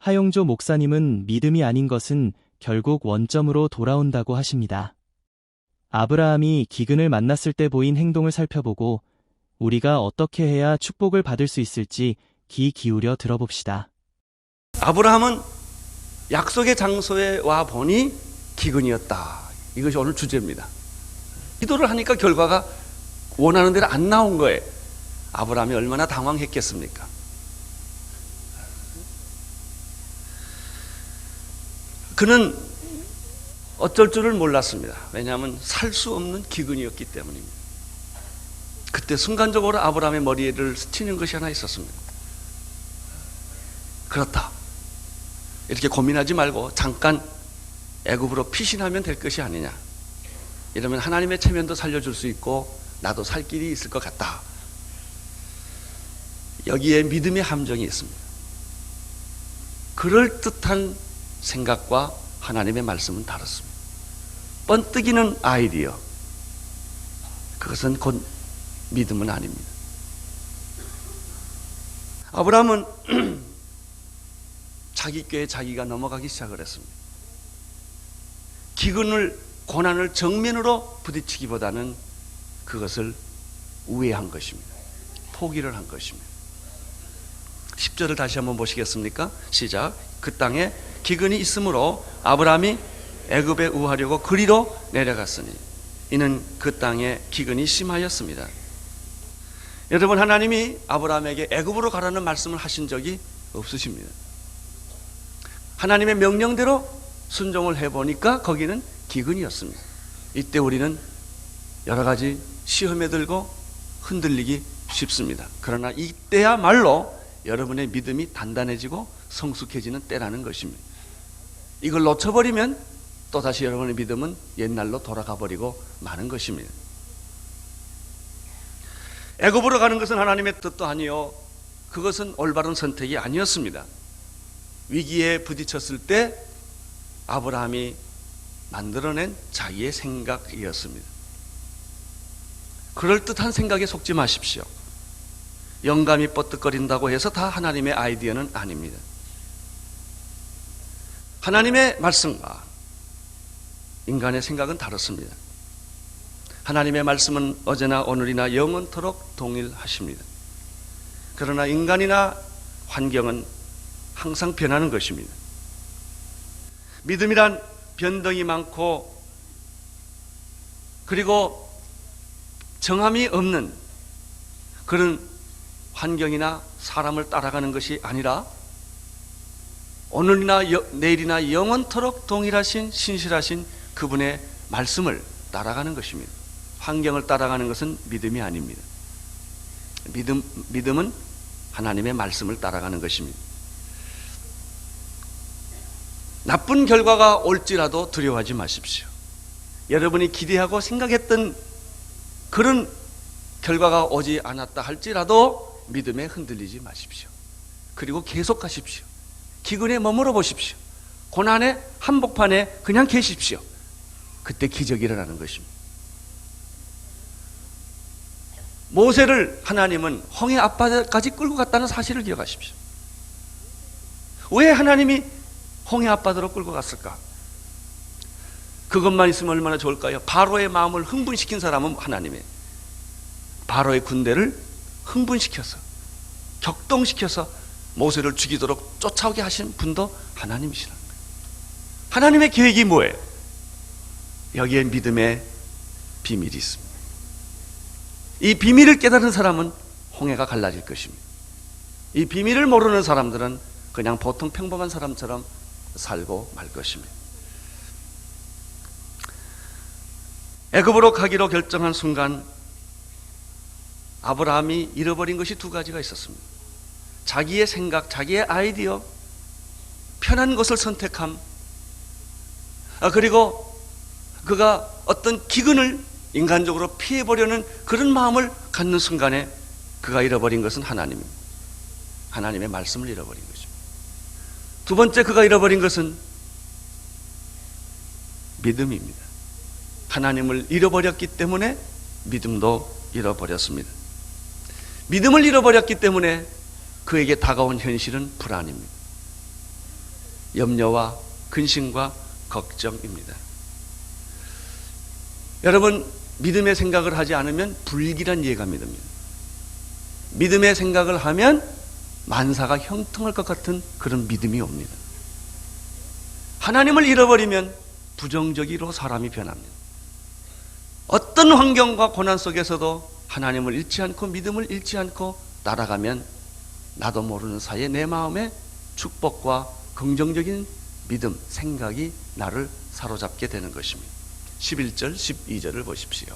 하용조 목사님은 믿음이 아닌 것은 결국 원점으로 돌아온다고 하십니다. 아브라함이 기근을 만났을 때 보인 행동을 살펴보고 우리가 어떻게 해야 축복을 받을 수 있을지 귀 기울여 들어봅시다. 아브라함은 약속의 장소에 와 보니 기근이었다. 이것이 오늘 주제입니다. 기도를 하니까 결과가 원하는 대로 안 나온 거예요. 아브라함이 얼마나 당황했겠습니까? 그는 어쩔 줄을 몰랐습니다. 왜냐하면 살 수 없는 기근이었기 때문입니다. 그때 순간적으로 아브라함의 머리를 스치는 것이 하나 있었습니다. 그렇다. 이렇게 고민하지 말고 잠깐 애굽으로 피신하면 될 것이 아니냐. 이러면 하나님의 체면도 살려줄 수 있고 나도 살 길이 있을 것 같다. 여기에 믿음의 함정이 있습니다. 그럴듯한 생각과 하나님의 말씀은 다릅니다. 번뜩이는 아이디어, 그것은 곧 믿음은 아닙니다. 아브라함은 자기 꾀에 자기가 넘어가기 시작을 했습니다. 기근을, 고난을 정면으로 부딪히기보다는 그것을 우회한 것입니다. 포기를 한 것입니다. 10절을 다시 한번 보시겠습니까? 시작. 그 땅에 기근이 있으므로 아브라함이 애굽에 우하려고 그리로 내려갔으니 이는 그 땅에 기근이 심하였습니다. 여러분, 하나님이 아브라함에게 애굽으로 가라는 말씀을 하신 적이 없으십니다. 하나님의 명령대로 순종을 해보니까 거기는 기근이었습니다. 이때 우리는 여러 가지 시험에 들고 흔들리기 쉽습니다. 그러나 이때야말로 여러분의 믿음이 단단해지고 성숙해지는 때라는 것입니다. 이걸 놓쳐버리면 또다시 여러분의 믿음은 옛날로 돌아가 버리고 마는 것입니다. 애굽으로 가는 것은 하나님의 뜻도 아니요, 그것은 올바른 선택이 아니었습니다. 위기에 부딪혔을 때 아브라함이 만들어낸 자기의 생각이었습니다. 그럴듯한 생각에 속지 마십시오. 영감이 뻗득거린다고 해서 다 하나님의 아이디어는 아닙니다. 하나님의 말씀과 인간의 생각은 다릅니다. 하나님의 말씀은 어제나 오늘이나 영원토록 동일하십니다. 그러나 인간이나 환경은 항상 변하는 것입니다. 믿음이란 변동이 많고 그리고 정함이 없는 그런 환경이나 사람을 따라가는 것이 아니라 오늘이나 내일이나 영원토록 동일하신 신실하신 그분의 말씀을 따라가는 것입니다. 환경을 따라가는 것은 믿음이 아닙니다. 믿음은 하나님의 말씀을 따라가는 것입니다. 나쁜 결과가 올지라도 두려워하지 마십시오. 여러분이 기대하고 생각했던 그런 결과가 오지 않았다 할지라도 믿음에 흔들리지 마십시오. 그리고 계속하십시오. 기근에 머물러 보십시오. 고난의 한복판에 그냥 계십시오. 그때 기적이 일어나는 것입니다. 모세를 하나님은 홍해 앞바다까지 끌고 갔다는 사실을 기억하십시오. 왜 하나님이 홍해 앞바다로 끌고 갔을까? 그것만 있으면 얼마나 좋을까요? 바로의 마음을 흥분시킨 사람은 하나님이에요. 바로의 군대를 흥분시켜서 격동시켜서 모세를 죽이도록 쫓아오게 하신 분도 하나님이시라는 거예요. 하나님의 계획이 뭐예요? 여기에 믿음의 비밀이 있습니다. 이 비밀을 깨달은 사람은 홍해가 갈라질 것입니다. 이 비밀을 모르는 사람들은 그냥 보통 평범한 사람처럼 살고 말 것입니다. 애굽으로 가기로 결정한 순간 아브라함이 잃어버린 것이 두 가지가 있었습니다. 자기의 생각, 자기의 아이디어, 편한 것을 선택함, 그리고 그가 어떤 기근을 인간적으로 피해보려는 그런 마음을 갖는 순간에 그가 잃어버린 것은 하나님입니다. 하나님의 말씀을 잃어버린 것입니다. 두 번째 그가 잃어버린 것은 믿음입니다. 하나님을 잃어버렸기 때문에 믿음도 잃어버렸습니다. 믿음을 잃어버렸기 때문에 그에게 다가온 현실은 불안입니다. 염려와 근심과 걱정입니다. 여러분, 믿음의 생각을 하지 않으면 불길한 이해가 믿음입니다. 믿음의 생각을 하면 만사가 형통할 것 같은 그런 믿음이 옵니다. 하나님을 잃어버리면 부정적으로 사람이 변합니다. 어떤 환경과 고난 속에서도 하나님을 잃지 않고 믿음을 잃지 않고 따라가면 나도 모르는 사이에 내 마음에 축복과 긍정적인 믿음, 생각이 나를 사로잡게 되는 것입니다. 11절, 12절을 보십시오.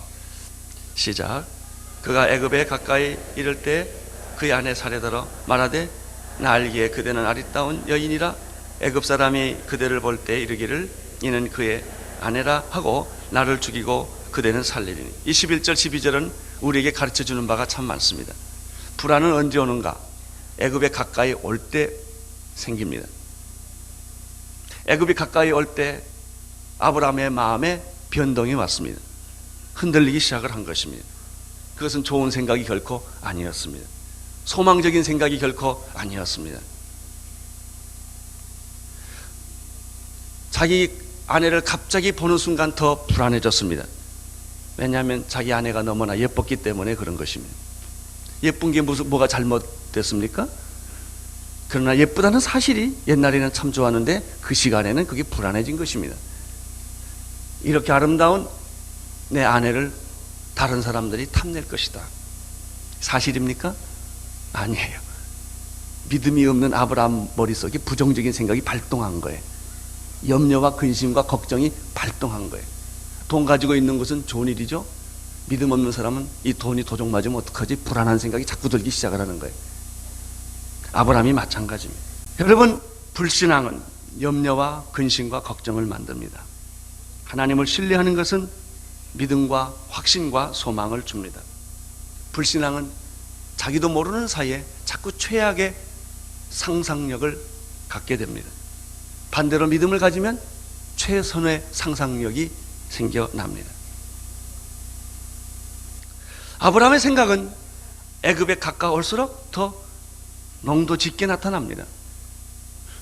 시작. 그가 애굽에 가까이 이를 때 그의 아내 사레들어 말하되 나 알기에 그대는 아리따운 여인이라 애굽 사람이 그대를 볼 때 이르기를 이는 그의 아내라 하고 나를 죽이고 그대는 살리리니. 이 11절 12절은 우리에게 가르쳐주는 바가 참 많습니다. 불안은 언제 오는가? 애굽에 가까이 올 때 생깁니다. 애굽이 가까이 올 때 아브라함의 마음에 변동이 왔습니다. 흔들리기 시작을 한 것입니다. 그것은 좋은 생각이 결코 아니었습니다. 소망적인 생각이 결코 아니었습니다. 자기 아내를 갑자기 보는 순간 더 불안해졌습니다. 왜냐하면 자기 아내가 너무나 예뻤기 때문에 그런 것입니다. 예쁜 게 뭐가 잘못됐습니까? 그러나 예쁘다는 사실이 옛날에는 참 좋았는데 그 시간에는 그게 불안해진 것입니다. 이렇게 아름다운 내 아내를 다른 사람들이 탐낼 것이다. 사실입니까? 아니에요. 믿음이 없는 아브라함 머릿속에 부정적인 생각이 발동한 거예요. 염려와 근심과 걱정이 발동한 거예요. 돈 가지고 있는 것은 좋은 일이죠. 믿음 없는 사람은 이 돈이 도둑 맞으면 어떡하지? 불안한 생각이 자꾸 들기 시작을 하는 거예요. 아브라함이 마찬가지입니다. 여러분, 불신앙은 염려와 근심과 걱정을 만듭니다. 하나님을 신뢰하는 것은 믿음과 확신과 소망을 줍니다. 불신앙은 자기도 모르는 사이에 자꾸 최악의 상상력을 갖게 됩니다. 반대로 믿음을 가지면 최선의 상상력이 생겨납니다. 아브라함의 생각은 애굽에 가까울수록 더 농도 짙게 나타납니다.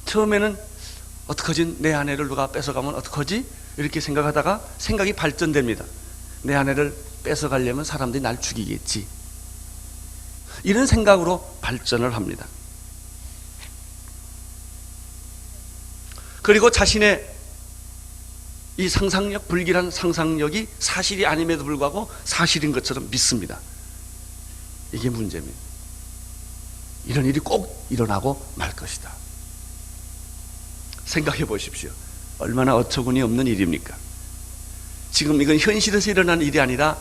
처음에는 어떡하지? 내 아내를 누가 뺏어가면 어떡하지? 이렇게 생각하다가 생각이 발전됩니다. 내 아내를 뺏어가려면 사람들이 날 죽이겠지. 이런 생각으로 발전을 합니다. 그리고 자신의 이 상상력, 불길한 상상력이 사실이 아님에도 불구하고 사실인 것처럼 믿습니다. 이게 문제입니다. 이런 일이 꼭 일어나고 말 것이다. 생각해 보십시오. 얼마나 어처구니 없는 일입니까? 지금 이건 현실에서 일어난 일이 아니라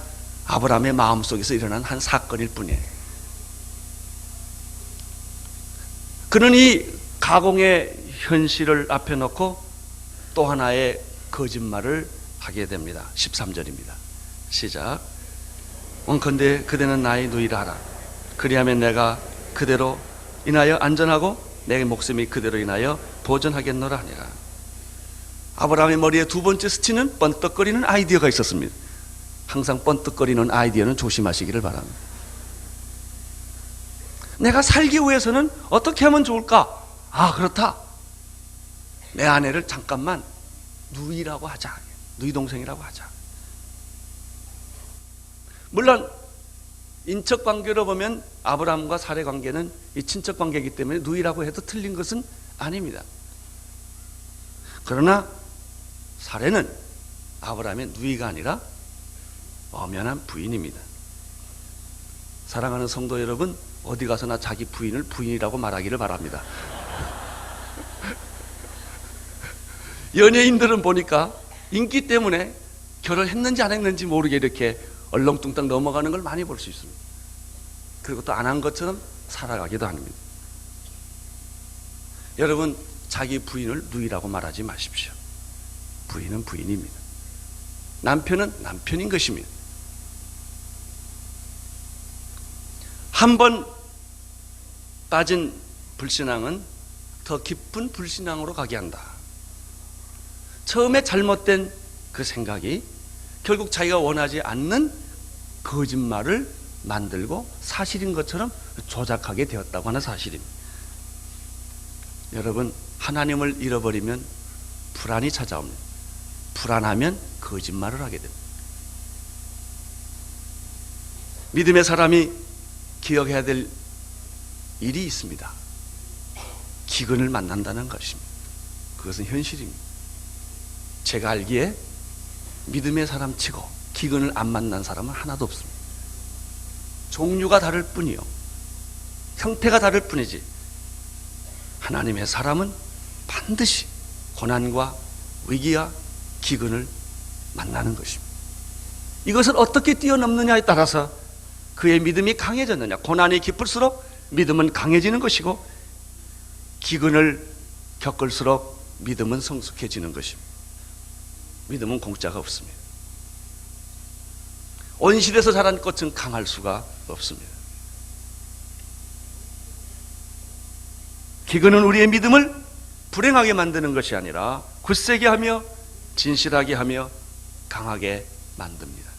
아브라함의 마음속에서 일어난 한 사건일 뿐이에요. 그는 이 가공의 현실을 앞에 놓고 또 하나의 거짓말을 하게 됩니다. 13절입니다. 시작. 원컨대 그대는 나의 누이라 하라. 그리하면 내가 그대로 인하여 안전하고 내 목숨이 그대로 인하여 보전하겠노라 하니라. 아브라함의 머리에 두 번째 스치는 번떡거리는 아이디어가 있었습니다. 항상 번떡거리는 아이디어는 조심하시기를 바랍니다. 내가 살기 위해서는 어떻게 하면 좋을까? 아, 그렇다. 내 아내를 잠깐만 누이라고 하자. 누이 동생이라고 하자. 물론 인척 관계로 보면 아브라함과 사레 관계는 이 친척 관계이기 때문에 누이라고 해도 틀린 것은 아닙니다. 그러나 사레는 아브라함의 누이가 아니라 엄연한 부인입니다. 사랑하는 성도 여러분, 어디 가서나 자기 부인을 부인이라고 말하기를 바랍니다. 연예인들은 보니까 인기 때문에 결혼했는지 안 했는지 모르게 이렇게 얼렁뚱땅 넘어가는 걸 많이 볼 수 있습니다. 그리고 또 안 한 것처럼 살아가기도 합니다. 여러분, 자기 부인을 누이라고 말하지 마십시오. 부인은 부인입니다. 남편은 남편인 것입니다. 한 번 빠진 불신앙은 더 깊은 불신앙으로 가게 한다. 처음에 잘못된 그 생각이 결국 자기가 원하지 않는 거짓말을 만들고 사실인 것처럼 조작하게 되었다고 하는 사실입니다. 여러분, 하나님을 잃어버리면 불안이 찾아옵니다. 불안하면 거짓말을 하게 됩니다. 믿음의 사람이 기억해야 될 일이 있습니다. 기근을 만난다는 것입니다. 그것은 현실입니다. 제가 알기에 믿음의 사람 치고 기근을 안 만난 사람은 하나도 없습니다. 종류가 다를 뿐이요, 형태가 다를 뿐이지 하나님의 사람은 반드시 고난과 위기와 기근을 만나는 것입니다. 이것을 어떻게 뛰어넘느냐에 따라서 그의 믿음이 강해졌느냐, 고난이 깊을수록 믿음은 강해지는 것이고 기근을 겪을수록 믿음은 성숙해지는 것입니다. 믿음은 공짜가 없습니다. 온실에서 자란 꽃은 강할 수가 없습니다. 기근은 우리의 믿음을 불행하게 만드는 것이 아니라 굳세게 하며 진실하게 하며 강하게 만듭니다.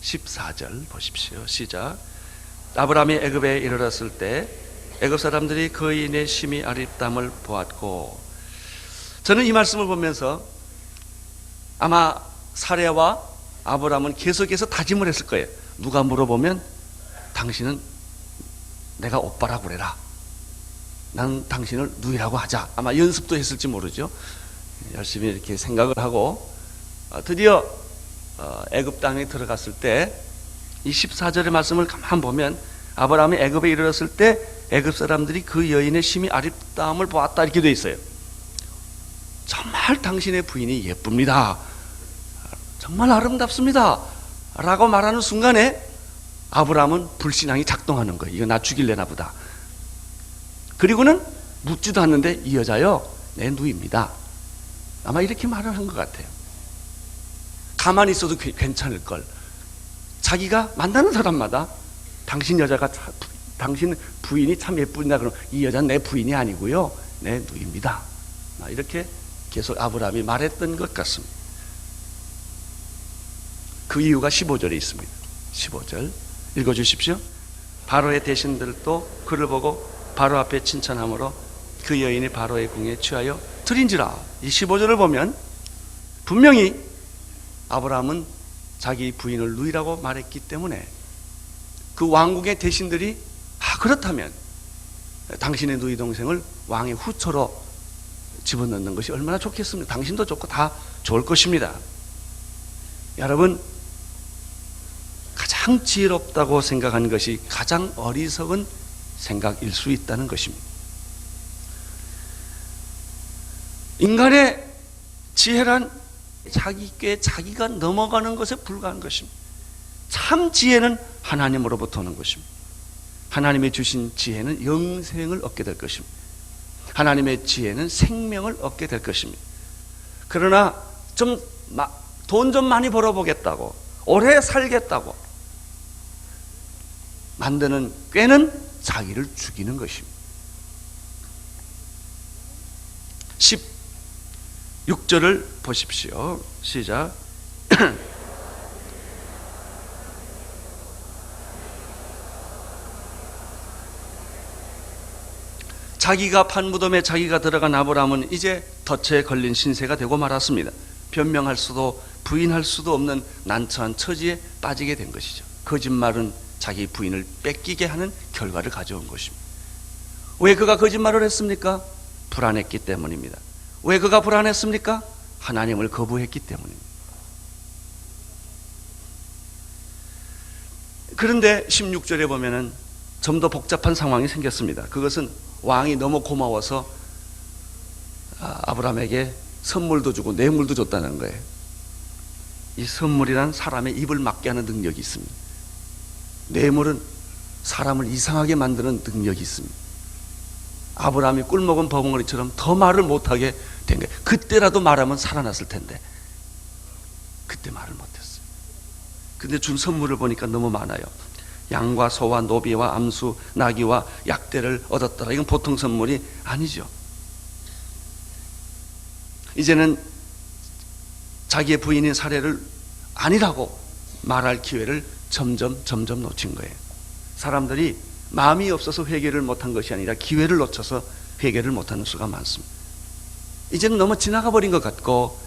14절 보십시오. 시작. 아브라함이 애굽에 이르렀을 때 애굽 사람들이 거인의 심히 아립담을 보았고, 저는 이 말씀을 보면서 아마 사레와 아브라함은 계속해서 다짐을 했을 거예요. 누가 물어보면 당신은 내가 오빠라고 그래라, 나는 당신을 누이라고 하자. 아마 연습도 했을지 모르죠. 열심히 이렇게 생각을 하고 드디어 애굽 땅에 들어갔을 때 이 14절의 말씀을 가만 보면 아브라함이 애굽에 이르렀을 때 애굽 사람들이 그 여인의 심히 아립다움을 보았다 이렇게 되어 있어요. 정말 당신의 부인이 예쁩니다, 정말 아름답습니다 라고 말하는 순간에 아브라함은 불신앙이 작동하는 거예요. 이거 나 죽일래나 보다. 그리고는 묻지도 않는데 이 여자요 내 누이입니다, 아마 이렇게 말을 한 것 같아요. 가만히 있어도 괜찮을걸. 자기가 만나는 사람마다 당신 여자가 당신 부인이 참 예쁘다 그러면 이 여자는 내 부인이 아니고요 내 누이입니다, 이렇게 계속 아브라함이 말했던 것 같습니다. 그 이유가 15절에 있습니다. 15절 읽어주십시오. 바로의 대신들도 그를 보고 바로 앞에 칭찬함으로 그 여인이 바로의 궁에 취하여 드린지라. 이 15절을 보면 분명히 아브라함은 자기 부인을 누이라고 말했기 때문에 그 왕국의 대신들이 그렇다면 당신의 누이 동생을 왕의 후처로 집어넣는 것이 얼마나 좋겠습니까? 당신도 좋고 다 좋을 것입니다. 여러분, 가장 지혜롭다고 생각한 것이 가장 어리석은 생각일 수 있다는 것입니다. 인간의 지혜란 자기께 자기가 넘어가는 것에 불과한 것입니다. 참 지혜는 하나님으로부터 오는 것입니다. 하나님의 주신 지혜는 영생을 얻게 될 것입니다. 하나님의 지혜는 생명을 얻게 될 것입니다. 그러나 돈 좀 많이 벌어보겠다고, 오래 살겠다고 만드는 꾀는 자기를 죽이는 것입니다. 16절을 보십시오. 시작. 자기가 판 무덤에 자기가 들어간 아브라함은 이제 덫에 걸린 신세가 되고 말았습니다. 변명할 수도 부인할 수도 없는 난처한 처지에 빠지게 된 것이죠. 거짓말은 자기 부인을 뺏기게 하는 결과를 가져온 것입니다. 왜 그가 거짓말을 했습니까? 불안했기 때문입니다. 왜 그가 불안했습니까? 하나님을 거부했기 때문입니다. 그런데 16절에 보면은 좀 더 복잡한 상황이 생겼습니다. 그것은 왕이 너무 고마워서 아브라함에게 선물도 주고 뇌물도 줬다는 거예요. 이 선물이란 사람의 입을 막게 하는 능력이 있습니다. 뇌물은 사람을 이상하게 만드는 능력이 있습니다. 아브라함이 꿀먹은 버벙어리처럼 더 말을 못하게 된 거예요. 그때라도 말하면 살아났을 텐데 그때 말을 못했어요. 근데 준 선물을 보니까 너무 많아요. 양과 소와 노비와 암수, 나귀와 약대를 얻었더라. 이건 보통 선물이 아니죠. 이제는 자기의 부인인 사례를 아니라고 말할 기회를 점점 놓친 거예요. 사람들이 마음이 없어서 회개를 못한 것이 아니라 기회를 놓쳐서 회개를 못하는 수가 많습니다. 이제는 너무 지나가 버린 것 같고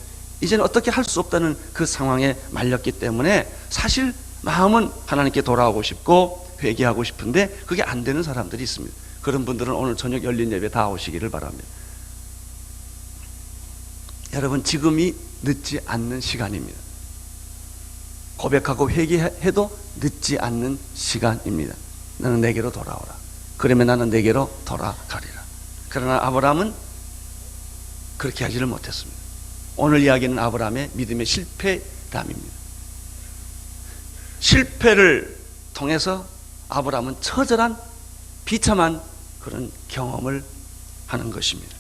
이제는 어떻게 할 수 없다는 그 상황에 말렸기 때문에 사실 마음은 하나님께 돌아오고 싶고 회개하고 싶은데 그게 안 되는 사람들이 있습니다. 그런 분들은 오늘 저녁 열린 예배 다 오시기를 바랍니다. 여러분, 지금이 늦지 않는 시간입니다. 고백하고 회개해도 늦지 않는 시간입니다. 너는 내게로 돌아오라. 그러면 나는 내게로 돌아가리라. 그러나 아브라함은 그렇게 하지를 못했습니다. 오늘 이야기는 아브라함의 믿음의 실패담입니다. 실패를 통해서 아브라함은 처절한 비참한 그런 경험을 하는 것입니다.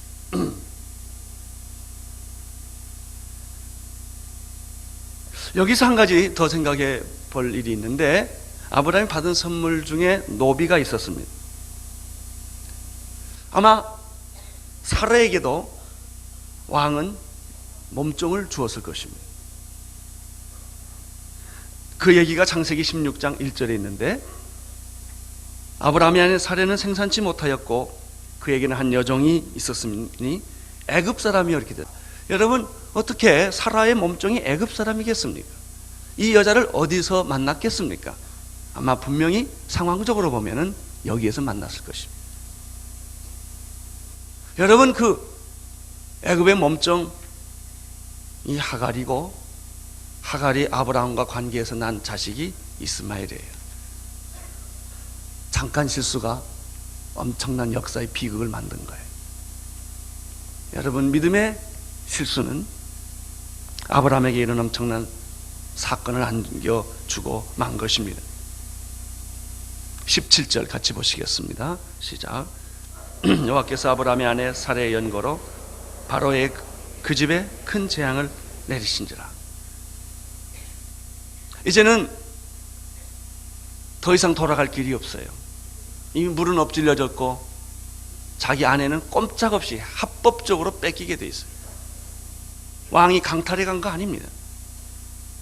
여기서 한 가지 더 생각해 볼 일이 있는데 아브라함이 받은 선물 중에 노비가 있었습니다. 아마 사라에게도 왕은 몸종을 주었을 것입니다. 그 얘기가 창세기 16장 1절에 있는데 아브라함이 아닌 사라는 생산치 못하였고 그에게는 한 여종이 있었으니 애굽 사람이 이렇게 됐다. 여러분, 어떻게 사라의 몸종이 애굽 사람이겠습니까? 이 여자를 어디서 만났겠습니까? 아마 분명히 상황적으로 보면은 여기에서 만났을 것입니다. 여러분, 그 애굽의 몸종이 하갈이고 하갈이 아브라함과 관계에서 난 자식이 이스마엘이에요. 잠깐 실수가 엄청난 역사의 비극을 만든 거예요. 여러분, 믿음의 실수는 아브라함에게 이런 엄청난 사건을 안겨주고 만 것입니다. 17절 같이 보시겠습니다. 시작. 여호와께서 아브라함의 아내 사라의 연고로 바로의 그 집에 큰 재앙을 내리신지라. 이제는 더 이상 돌아갈 길이 없어요. 이미 물은 엎질러졌고 자기 아내는 꼼짝없이 합법적으로 뺏기게 돼 있어요. 왕이 강탈해 간 거 아닙니다.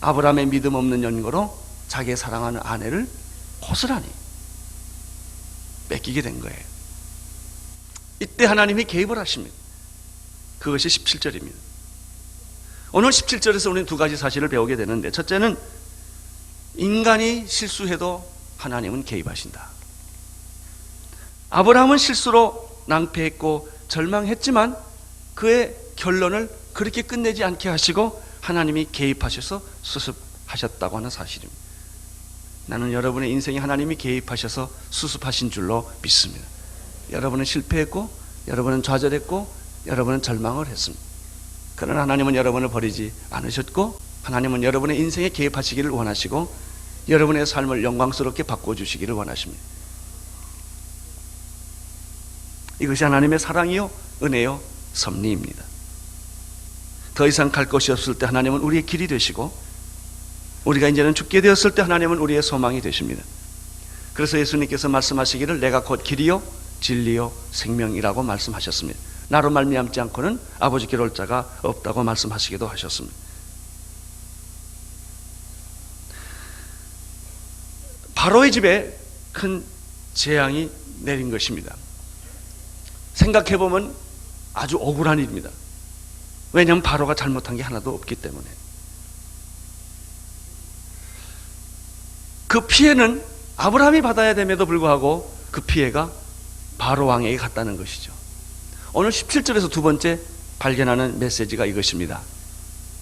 아브라함의 믿음 없는 연고로 자기의 사랑하는 아내를 고스란히 뺏기게 된 거예요. 이때 하나님이 개입을 하십니다. 그것이 17절입니다. 오늘 17절에서 우리는 두 가지 사실을 배우게 되는데, 첫째는 인간이 실수해도 하나님은 개입하신다. 아브라함은 실수로 낭패했고 절망했지만 그의 결론을 그렇게 끝내지 않게 하시고 하나님이 개입하셔서 수습하셨다고 하는 사실입니다. 나는 여러분의 인생에 하나님이 개입하셔서 수습하신 줄로 믿습니다. 여러분은 실패했고 여러분은 좌절했고 여러분은 절망을 했습니다. 그러나 하나님은 여러분을 버리지 않으셨고 하나님은 여러분의 인생에 개입하시기를 원하시고 여러분의 삶을 영광스럽게 바꿔주시기를 원하십니다. 이것이 하나님의 사랑이요 은혜요 섭리입니다. 더 이상 갈 곳이 없을 때 하나님은 우리의 길이 되시고 우리가 이제는 죽게 되었을 때 하나님은 우리의 소망이 되십니다. 그래서 예수님께서 말씀하시기를 내가 곧 길이요 진리요 생명이라고 말씀하셨습니다. 나로 말미암지 않고는 아버지께로 올 자가 없다고 말씀하시기도 하셨습니다. 바로의 집에 큰 재앙이 내린 것입니다. 생각해보면 아주 억울한 일입니다. 왜냐하면 바로가 잘못한 게 하나도 없기 때문에. 그 피해는 아브라함이 받아야 됨에도 불구하고 그 피해가 바로 왕에게 갔다는 것이죠. 오늘 17절에서 두 번째 발견하는 메시지가 이것입니다.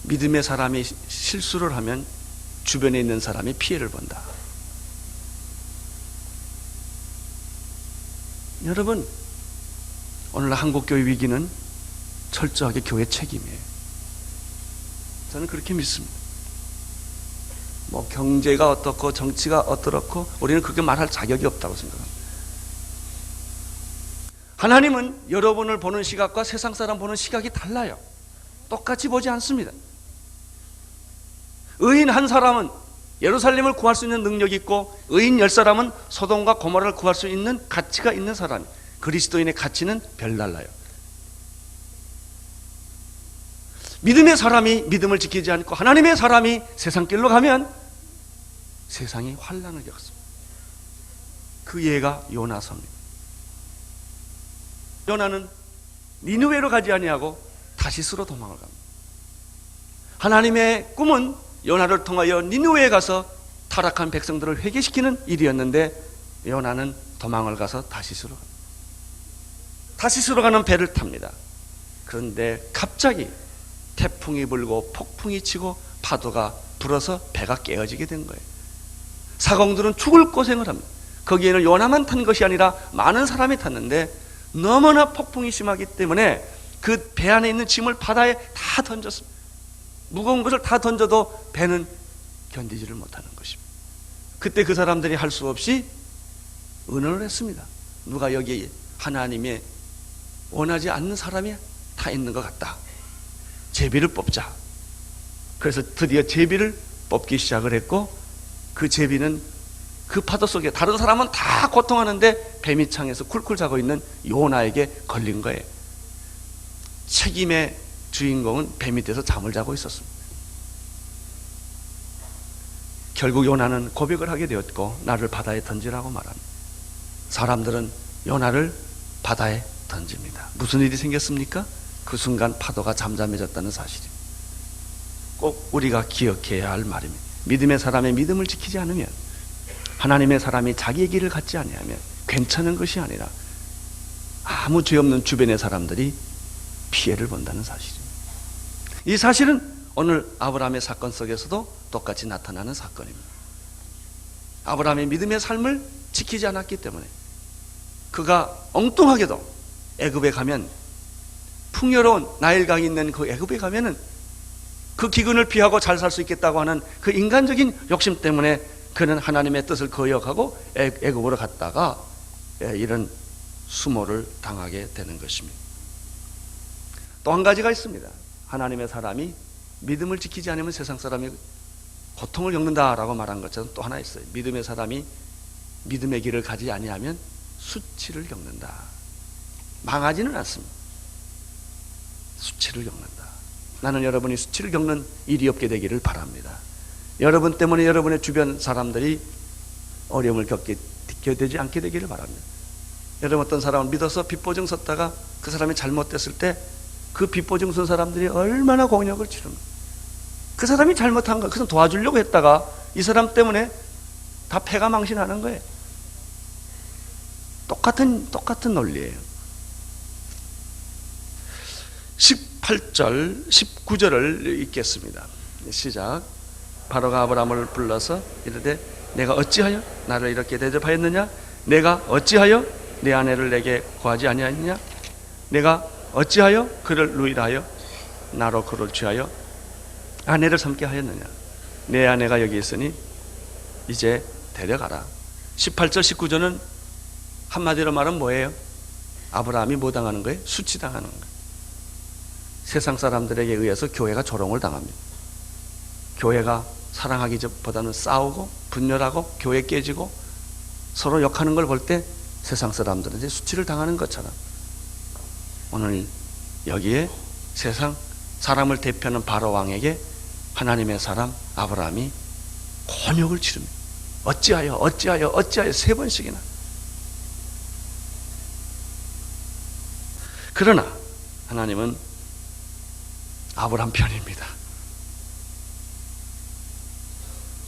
믿음의 사람이 실수를 하면 주변에 있는 사람이 피해를 본다. 여러분, 오늘날 한국교회 위기는 철저하게 교회 책임이에요. 저는 그렇게 믿습니다. 뭐 경제가 어떻고 정치가 어떻고 우리는 그렇게 말할 자격이 없다고 생각합니다. 하나님은 여러분을 보는 시각과 세상 사람 보는 시각이 달라요. 똑같이 보지 않습니다. 의인 한 사람은 예루살렘을 구할 수 있는 능력이 있고 의인 10사람은 소돔과 고모라를 구할 수 있는 가치가 있는 사람. 그리스도인의 가치는 별달라요. 믿음의 사람이 믿음을 지키지 않고 하나님의 사람이 세상 길로 가면 세상이 환난을 겪습니다. 그 예가 요나서입니다. 요나는 니느웨로 가지 아니하고 다시스로 도망을 갑니다. 하나님의 꿈은 요나를 통하여 니느웨에 가서 타락한 백성들을 회개시키는 일이었는데 요나는 도망을 가서 다시스로 갑니다. 다시스로 가는 배를 탑니다. 그런데 갑자기 태풍이 불고 폭풍이 치고 파도가 불어서 배가 깨어지게 된 거예요. 사공들은 죽을 고생을 합니다. 거기에는 요나만 탄 것이 아니라 많은 사람이 탔는데 너무나 폭풍이 심하기 때문에 그 배 안에 있는 짐을 바다에 다 던졌습니다. 무거운 것을 다 던져도 배는 견디지를 못하는 것입니다. 그때 그 사람들이 할 수 없이 의논을 했습니다. 누가 여기 하나님의 원하지 않는 사람이 다 있는 것 같다. 제비를 뽑자. 그래서 드디어 제비를 뽑기 시작을 했고, 그 제비는 그 파도 속에 다른 사람은 다 고통하는데 배 밑창에서 쿨쿨 자고 있는 요나에게 걸린 거예요. 책임의 주인공은 배 밑에서 잠을 자고 있었습니다. 결국 요나는 고백을 하게 되었고, 나를 바다에 던지라고 말합니다. 사람들은 요나를 바다에 던집니다. 무슨 일이 생겼습니까? 그 순간 파도가 잠잠해졌다는 사실입니다. 꼭 우리가 기억해야 할 말입니다. 믿음의 사람의 믿음을 지키지 않으면, 하나님의 사람이 자기의 길을 갖지 아니하면 괜찮은 것이 아니라 아무 죄 없는 주변의 사람들이 피해를 본다는 사실입니다. 이 사실은 오늘 아브라함의 사건 속에서도 똑같이 나타나는 사건입니다. 아브라함의 믿음의 삶을 지키지 않았기 때문에 그가 엉뚱하게도 애굽에 가면, 풍요로운 나일강이 있는 그 애굽에 가면은 그 기근을 피하고 잘 살 수 있겠다고 하는 그 인간적인 욕심 때문에 그는 하나님의 뜻을 거역하고 애굽으로 갔다가 이런 수모를 당하게 되는 것입니다. 또 한 가지가 있습니다. 하나님의 사람이 믿음을 지키지 않으면 세상 사람이 고통을 겪는다라고 말한 것처럼 또 하나 있어요. 믿음의 사람이 믿음의 길을 가지 아니하면 수치를 겪는다. 망하지는 않습니다. 수치를 겪는다. 나는 여러분이 수치를 겪는 일이 없게 되기를 바랍니다. 여러분 때문에 여러분의 주변 사람들이 어려움을 겪게 되지 않게 되기를 바랍니다. 여러분, 어떤 사람을 믿어서 빚보증 섰다가 그 사람이 잘못됐을 때 그 빚보증 쓴 사람들이 얼마나 공력을 치릅니까? 그 사람이 잘못한 거, 그것은 도와주려고 했다가 이 사람 때문에 다 패가 망신하는 거예요. 똑같은 논리예요. 18절, 19절을 읽겠습니다. 시작. 바로가 아브라함을 불러서 이르되 내가 어찌하여 나를 이렇게 대접하였느냐? 내가 어찌하여 내 아내를 내게 구하지 아니하였느냐? 내가 어찌하여 그를 누이라 나로 그를 취하여 아내를 삼게 하였느냐? 내 아내가 여기 있으니 이제 데려가라. 18절 19절은 한마디로 말하면 뭐예요? 아브라함이 뭐 당하는 거예요? 수치당하는 거예요. 세상 사람들에게 의해서 교회가 조롱을 당합니다. 교회가 사랑하기보다는 싸우고 분열하고 교회 깨지고 서로 욕하는 걸 볼 때 세상 사람들은 이제 수치를 당하는 것처럼 오늘 여기에 세상 사람을 대표하는 바로 왕에게 하나님의 사람 아브라함이 곤욕을 치릅니다. 어찌하여 세 번씩이나. 그러나 하나님은 아브라함 편입니다.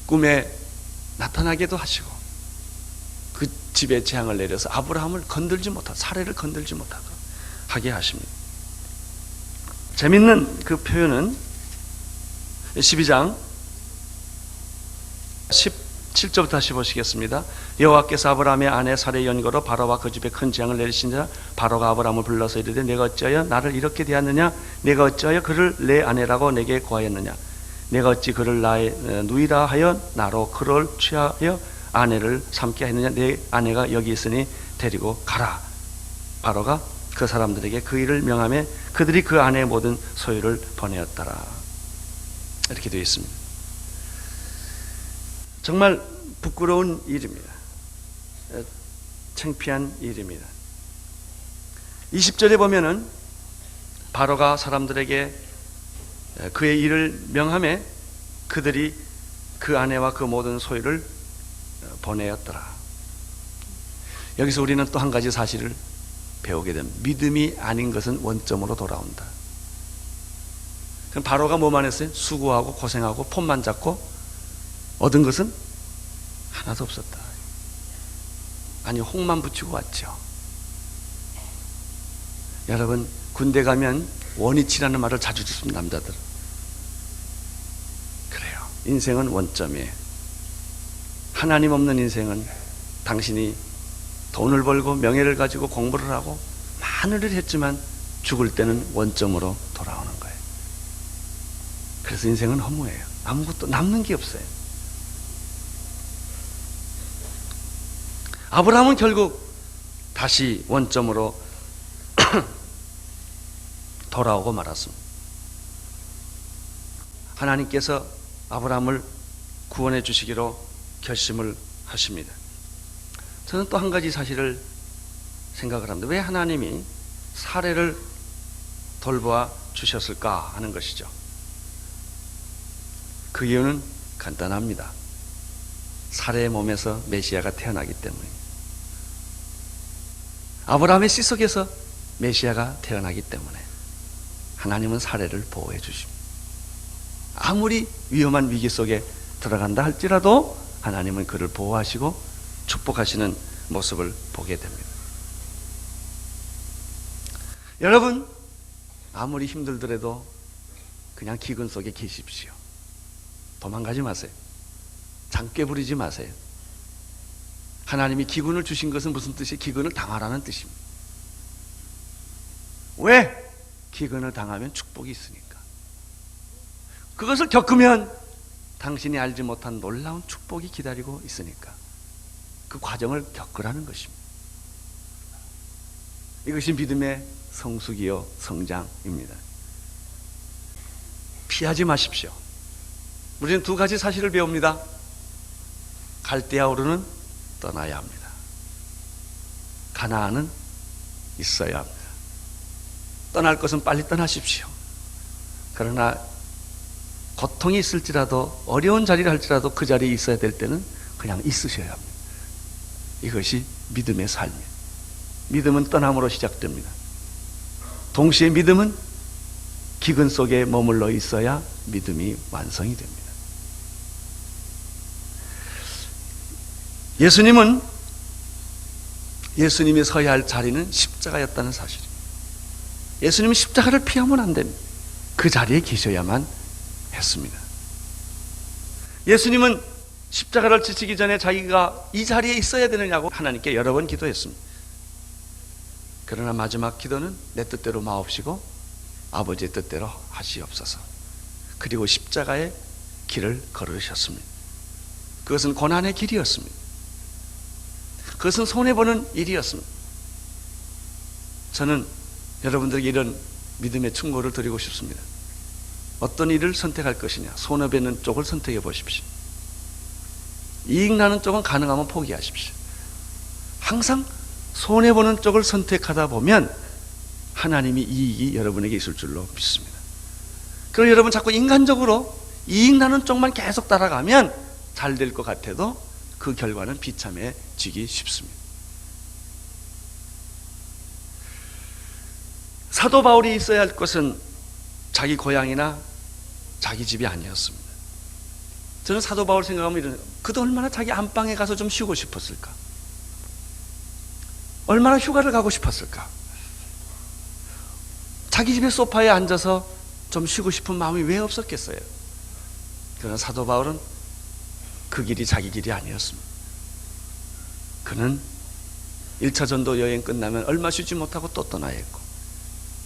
꿈에 나타나기도 하시고 그 집에 재앙을 내려서 아브라함을 건들지 못하고 사례를 건들지 못하고 하게 하십니다. 재밌는 그 표현은 12장 17절부터 다시 보시겠습니다. 여호와께서 아브라함의 아내 사레의 연고로 바로와 그 집에 큰 재앙을 내리신지라 바로가 아브라함을 불러서 이르되 내가 어찌하여 나를 이렇게 대하느냐? 내가 어찌하여 그를 내 아내라고 내게 구하였느냐? 내가 어찌 그를 나의 누이라 하여 나로 그를 취하여 아내를 삼게 했느냐? 내 아내가 여기 있으니 데리고 가라. 바로가 그 사람들에게 그 일을 명하며 그들이 그 아내의 모든 소유를 보내었더라. 이렇게 되어 있습니다. 정말 부끄러운 일입니다. 창피한 일입니다. 20절에 보면은 바로가 사람들에게 그의 일을 명하며 그들이 그 아내와 그 모든 소유를 보내었더라. 여기서 우리는 또 한 가지 사실을 배우게 됩니다. 믿음이 아닌 것은 원점으로 돌아온다. 그럼 바로가 뭐만 했어요? 수고하고 고생하고 폰만 잡고 얻은 것은 하나도 없었다. 아니, 혹만 붙이고 왔죠. 여러분, 군대 가면 원위치라는 말을 자주 듣습니다, 남자들. 그래요. 인생은 원점이에요. 하나님 없는 인생은 당신이 돈을 벌고 명예를 가지고 공부를 하고 많은 일을 했지만 죽을 때는 원점으로 돌아오는 거예요. 그래서 인생은 허무해요. 아무것도 남는 게 없어요. 아브라함은 결국 다시 원점으로 돌아오고 말았습니다. 하나님께서 아브라함을 구원해 주시기로 결심을 하십니다. 저는 또 한 가지 사실을 생각을 합니다. 왜 하나님이 사례를 돌보아 주셨을까 하는 것이죠. 그 이유는 간단합니다. 사례의 몸에서 메시아가 태어나기 때문입니다. 아브라함의 씨 속에서 메시아가 태어나기 때문에 하나님은 사례를 보호해 주십니다. 아무리 위험한 위기 속에 들어간다 할지라도 하나님은 그를 보호하시고 축복하시는 모습을 보게 됩니다. 여러분, 아무리 힘들더라도 그냥 기근 속에 계십시오. 도망가지 마세요. 장깨 부리지 마세요. 하나님이 기근을 주신 것은 무슨 뜻이에요? 기근을 당하라는 뜻입니다. 왜? 기근을 당하면 축복이 있으니까. 그것을 겪으면 당신이 알지 못한 놀라운 축복이 기다리고 있으니까 그 과정을 겪으라는 것입니다. 이것이 믿음의 성숙이요 성장입니다. 피하지 마십시오. 우리는 두 가지 사실을 배웁니다. 갈대아우르는 떠나야 합니다. 가나안은 있어야 합니다. 떠날 것은 빨리 떠나십시오. 그러나 고통이 있을지라도 어려운 자리를 할지라도 그 자리에 있어야 될 때는 그냥 있으셔야 합니다. 이것이 믿음의 삶이에요. 믿음은 떠남으로 시작됩니다. 동시에 믿음은 기근 속에 머물러 있어야 믿음이 완성이 됩니다. 예수님이 서야 할 자리는 십자가였다는 사실입니다. 예수님은 십자가를 피하면 안 됩니다. 그 자리에 계셔야만 했습니다. 예수님은 십자가를 지치기 전에 자기가 이 자리에 있어야 되느냐고 하나님께 여러 번 기도했습니다. 그러나 마지막 기도는 내 뜻대로 마옵시고 아버지의 뜻대로 하시옵소서. 그리고 십자가의 길을 걸으셨습니다. 그것은 고난의 길이었습니다. 그것은 손해보는 일이었습니다. 저는 여러분들에게 이런 믿음의 충고를 드리고 싶습니다. 어떤 일을 선택할 것이냐, 손해보는 쪽을 선택해 보십시오. 이익나는 쪽은 가능하면 포기하십시오. 항상 손해보는 쪽을 선택하다 보면 하나님이 이익이 여러분에게 있을 줄로 믿습니다. 그럼 여러분 자꾸 인간적으로 이익나는 쪽만 계속 따라가면 잘 될 것 같아도 그 결과는 비참해지기 쉽습니다. 사도 바울이 있어야 할 것은 자기 고향이나 자기 집이 아니었습니다. 저는 사도 바울 생각하면 이런, 그도 얼마나 자기 안방에 가서 좀 쉬고 싶었을까? 얼마나 휴가를 가고 싶었을까? 자기 집의 소파에 앉아서 좀 쉬고 싶은 마음이 왜 없었겠어요? 그러나 사도 바울은 그 길이 자기 길이 아니었습니다. 그는 1차 전도 여행 끝나면 얼마 쉬지 못하고 또 떠나야 했고,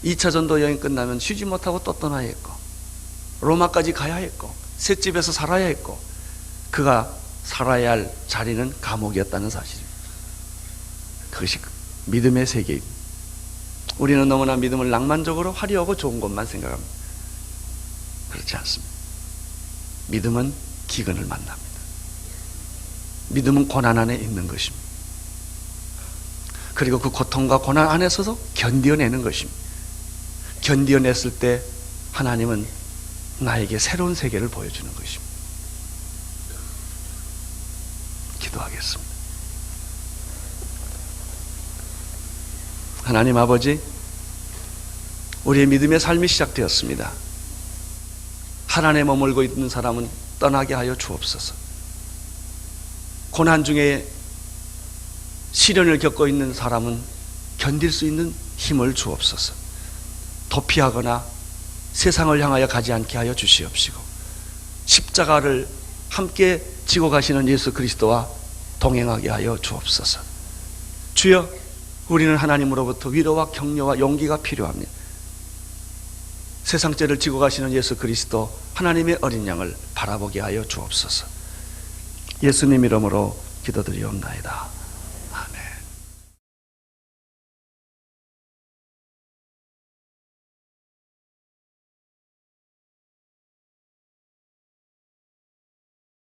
2차 전도 여행 끝나면 쉬지 못하고 또 떠나야 했고, 로마까지 가야 했고, 셋집에서 살아야 했고, 그가 살아야 할 자리는 감옥이었다는 사실입니다. 그것이 믿음의 세계입니다. 우리는 너무나 믿음을 낭만적으로 화려하고 좋은 것만 생각합니다. 그렇지 않습니다. 믿음은 기근을 만납니다. 믿음은 고난 안에 있는 것입니다. 그리고 그 고통과 고난 안에서도 견뎌내는 것입니다. 견뎌냈을 때 하나님은 나에게 새로운 세계를 보여주는 것입니다. 기도하겠습니다. 하나님 아버지, 우리의 믿음의 삶이 시작되었습니다. 하나님에 머물고 있는 사람은 떠나게 하여 주옵소서. 고난 중에 시련을 겪고 있는 사람은 견딜 수 있는 힘을 주옵소서. 도피하거나 세상을 향하여 가지 않게 하여 주시옵시고, 십자가를 함께 지고 가시는 예수 그리스도와 동행하게 하여 주옵소서. 주여, 우리는 하나님으로부터 위로와 격려와 용기가 필요합니다. 세상 죄를 지고 가시는 예수 그리스도 하나님의 어린 양을 바라보게 하여 주옵소서. 예수님 이름으로 기도드리옵나이다.